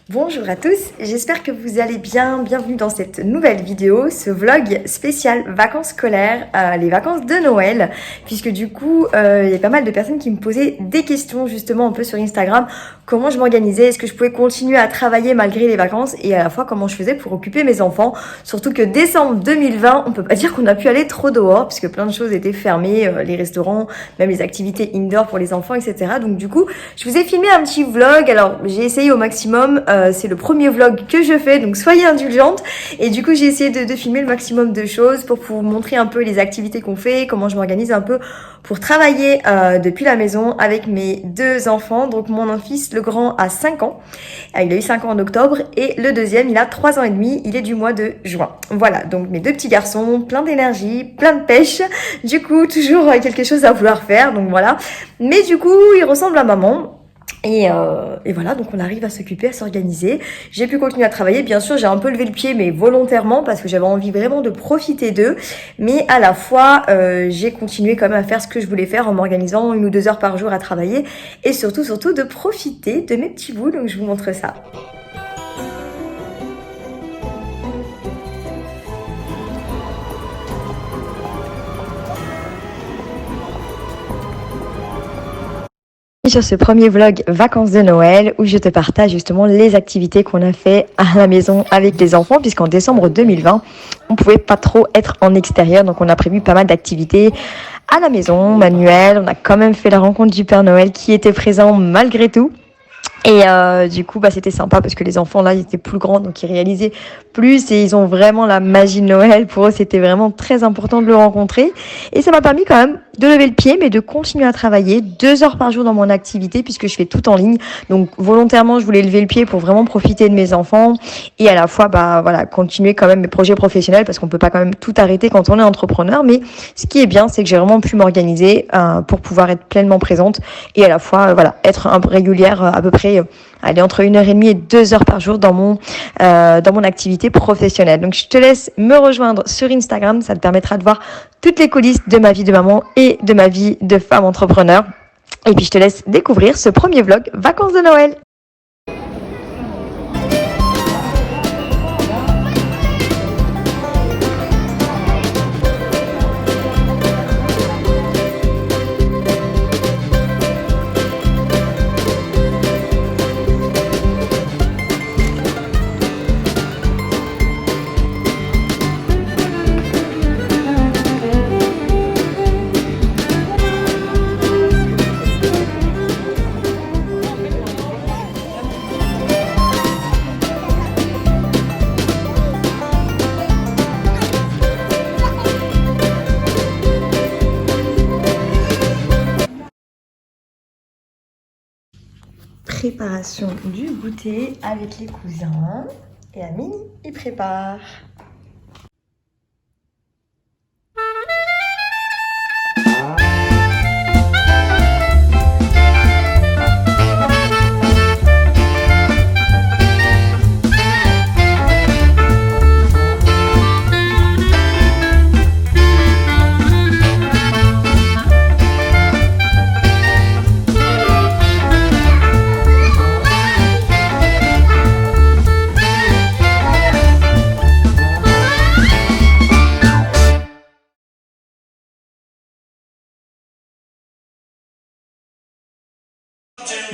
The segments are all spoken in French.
Bonjour à tous, j'espère que vous allez bien. Bienvenue dans cette nouvelle vidéo, ce vlog spécial vacances scolaires, les vacances de Noël, puisque du coup, il y a pas mal de personnes qui me posaient des questions justement un peu sur Instagram, comment je m'organisais, est-ce que je pouvais continuer à travailler malgré les vacances et à la fois comment je faisais pour occuper mes enfants, surtout que décembre 2020, on peut pas dire qu'on a pu aller trop dehors, puisque plein de choses étaient fermées, les restaurants, même les activités indoor pour les enfants, etc. Donc du coup, je vous ai filmé un petit vlog, alors j'ai essayé au maximum, c'est le premier vlog que je fais, donc soyez indulgentes. Et du coup, j'ai essayé de filmer le maximum de choses pour vous montrer un peu les activités qu'on fait, comment je m'organise un peu pour travailler depuis la maison avec mes deux enfants. Donc mon fils, le grand, a 5 ans. Il a eu 5 ans en octobre et le deuxième, il a 3 ans et demi. Il est du mois de juin. Voilà, donc mes deux petits garçons, plein d'énergie, plein de pêche. Du coup, toujours quelque chose à vouloir faire, donc voilà. Mais du coup, il ressemble à maman. Et voilà, donc on arrive à s'occuper, à s'organiser. J'ai pu continuer à travailler. Bien sûr, j'ai un peu levé le pied, mais volontairement, parce que j'avais envie vraiment de profiter d'eux. Mais à la fois, j'ai continué quand même à faire ce que je voulais faire en m'organisant 1 ou 2 heures par jour à travailler. Et surtout, de profiter de mes petits bouts. Donc je vous montre ça. Sur ce premier vlog vacances de Noël où je te partage justement les activités qu'on a fait à la maison avec les enfants, puisqu'en décembre 2020 on pouvait pas trop être en extérieur, donc on a prévu pas mal d'activités à la maison, manuelles. On a quand même fait la rencontre du Père Noël qui était présent malgré tout. Et du coup, c'était sympa parce que les enfants, là, ils étaient plus grands, donc ils réalisaient plus et ils ont vraiment la magie de Noël. Pour eux, c'était vraiment très important de le rencontrer. Et ça m'a permis quand même de lever le pied, mais de continuer à travailler 2 heures par jour dans mon activité puisque je fais tout en ligne. Donc, volontairement, je voulais lever le pied pour vraiment profiter de mes enfants et à la fois, continuer quand même mes projets professionnels parce qu'on peut pas quand même tout arrêter quand on est entrepreneur. Mais ce qui est bien, c'est que j'ai vraiment pu m'organiser pour pouvoir être pleinement présente et à la fois, être régulière à peu près entre 1h30 et 2 heures par jour dans mon activité professionnelle. Donc je te laisse me rejoindre sur Instagram, ça te permettra de voir toutes les coulisses de ma vie de maman et de ma vie de femme entrepreneur. Et puis je te laisse découvrir ce premier vlog vacances de Noël. Préparation du goûter avec les cousins. Et Amine, il prépare.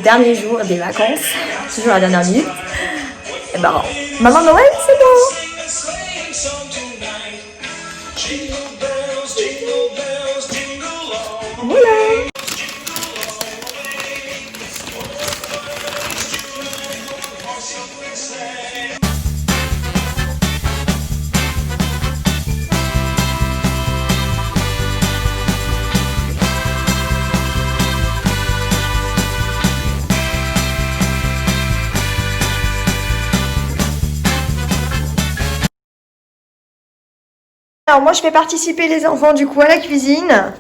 Dernier jour des vacances, toujours à la dernière minute. Et maman Noël, c'est bon. Voilà. Alors moi je fais participer les enfants du coup à la cuisine.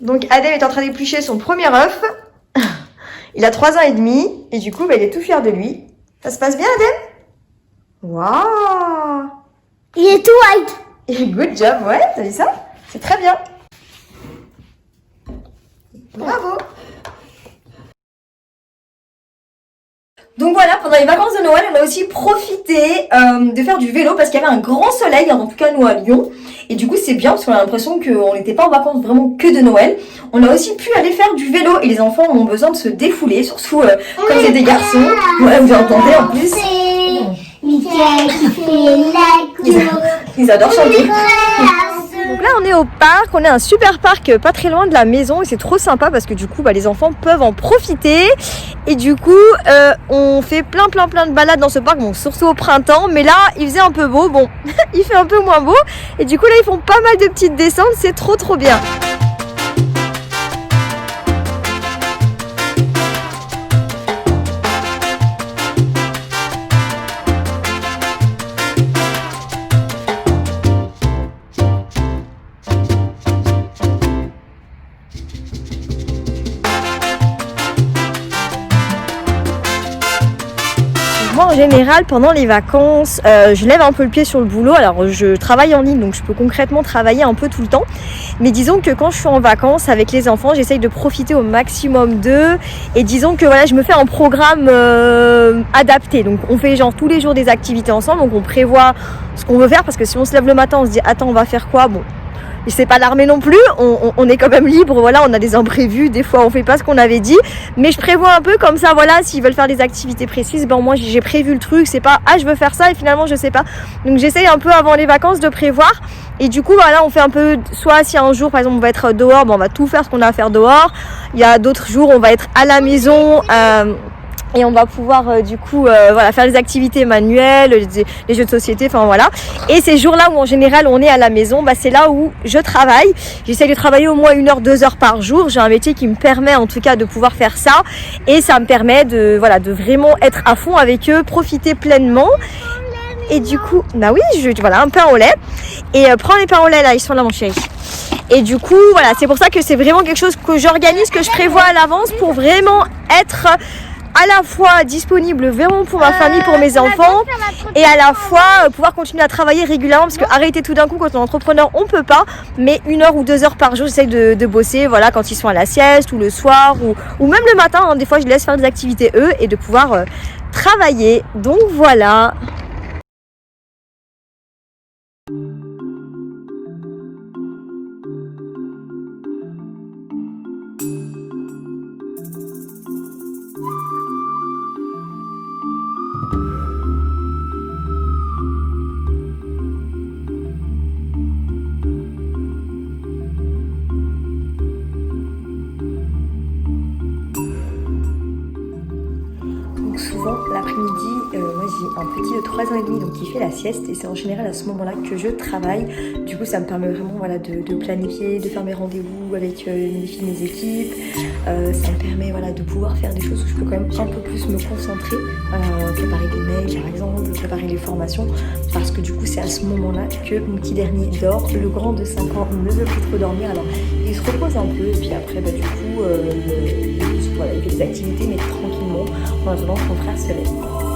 Donc Adem est en train d'éplucher son premier œuf. Il a 3 ans et demi et du coup il est tout fier de lui. Ça se passe bien Adem? Waouh! Il est tout white. Et good job, ouais, t'as vu ça? C'est très bien. Bravo! Donc voilà, pendant les vacances de Noël, on a aussi profité de faire du vélo parce qu'il y avait un grand soleil, en tout cas nous à Lyon. Et du coup c'est bien parce qu'on a l'impression qu'on n'était pas en vacances vraiment que de Noël. On a aussi pu aller faire du vélo et les enfants ont besoin de se défouler, surtout comme c'est des garçons. Ouais, vous entendez en plus. Ils adorent chanter. Donc là on est au parc, on est à un super parc pas très loin de la maison et c'est trop sympa parce que du coup les enfants peuvent en profiter et du coup on fait plein de balades dans ce parc, bon surtout au printemps, mais là il faisait un peu beau, bon il fait un peu moins beau et du coup là ils font pas mal de petites descentes, c'est trop bien. Moi en général pendant les vacances je lève un peu le pied sur le boulot. Alors je travaille en ligne donc je peux concrètement travailler un peu tout le temps, mais disons que quand je suis en vacances avec les enfants j'essaye de profiter au maximum d'eux et disons que voilà je me fais un programme adapté, donc on fait genre tous les jours des activités ensemble, donc on prévoit ce qu'on veut faire parce que si on se lève le matin on se dit attends on va faire quoi, bon c'est pas l'armée non plus, on est quand même libre, voilà, on a des imprévus, des fois on fait pas ce qu'on avait dit, mais je prévois un peu comme ça, voilà, s'ils veulent faire des activités précises, ben moi j'ai prévu le truc, c'est pas je veux faire ça et finalement je sais pas, donc j'essaye un peu avant les vacances de prévoir et du coup voilà on fait un peu, soit si un jour par exemple on va être dehors, ben on va tout faire ce qu'on a à faire dehors, il y a d'autres jours on va être à la maison et on va pouvoir du coup voilà faire des activités manuelles, les jeux de société, enfin voilà. Et ces jours-là où en général on est à la maison, bah c'est là où je travaille. J'essaie de travailler au moins 1 heure, 2 heures par jour. J'ai un métier qui me permet en tout cas de pouvoir faire ça et ça me permet de voilà de vraiment être à fond avec eux, profiter pleinement. Et du coup, bah oui, voilà un pain au lait. Et prends les pains au lait là, ils sont là mon chéri. Et du coup, voilà, c'est pour ça que c'est vraiment quelque chose que j'organise, que je prévois à l'avance pour vraiment être à la fois disponible vraiment pour ma famille, pour mes enfants et à la fois pouvoir continuer à travailler régulièrement parce que arrêter tout d'un coup quand on est entrepreneur on peut pas, mais 1 heure ou 2 heures par jour j'essaye de bosser, voilà, quand ils sont à la sieste ou le soir ou même le matin, hein, des fois je les laisse faire des activités eux et de pouvoir travailler, donc voilà. Souvent l'après-midi, moi j'ai un petit de 3 ans et demi donc qui fait la sieste et c'est en général à ce moment-là que je travaille. Du coup ça me permet vraiment voilà, de planifier, de faire mes rendez-vous avec mes filles, mes équipes. Ça me permet voilà, de pouvoir faire des choses où je peux quand même un peu plus me concentrer, préparer des mails par exemple, préparer les formations, parce que du coup c'est à ce moment-là que mon petit dernier dort. Le grand de 5 ans ne veut plus trop dormir, alors il se repose un peu et puis après bah, du coup voilà, il fait des activités mais tranquillement en attendant que mon frère se lève.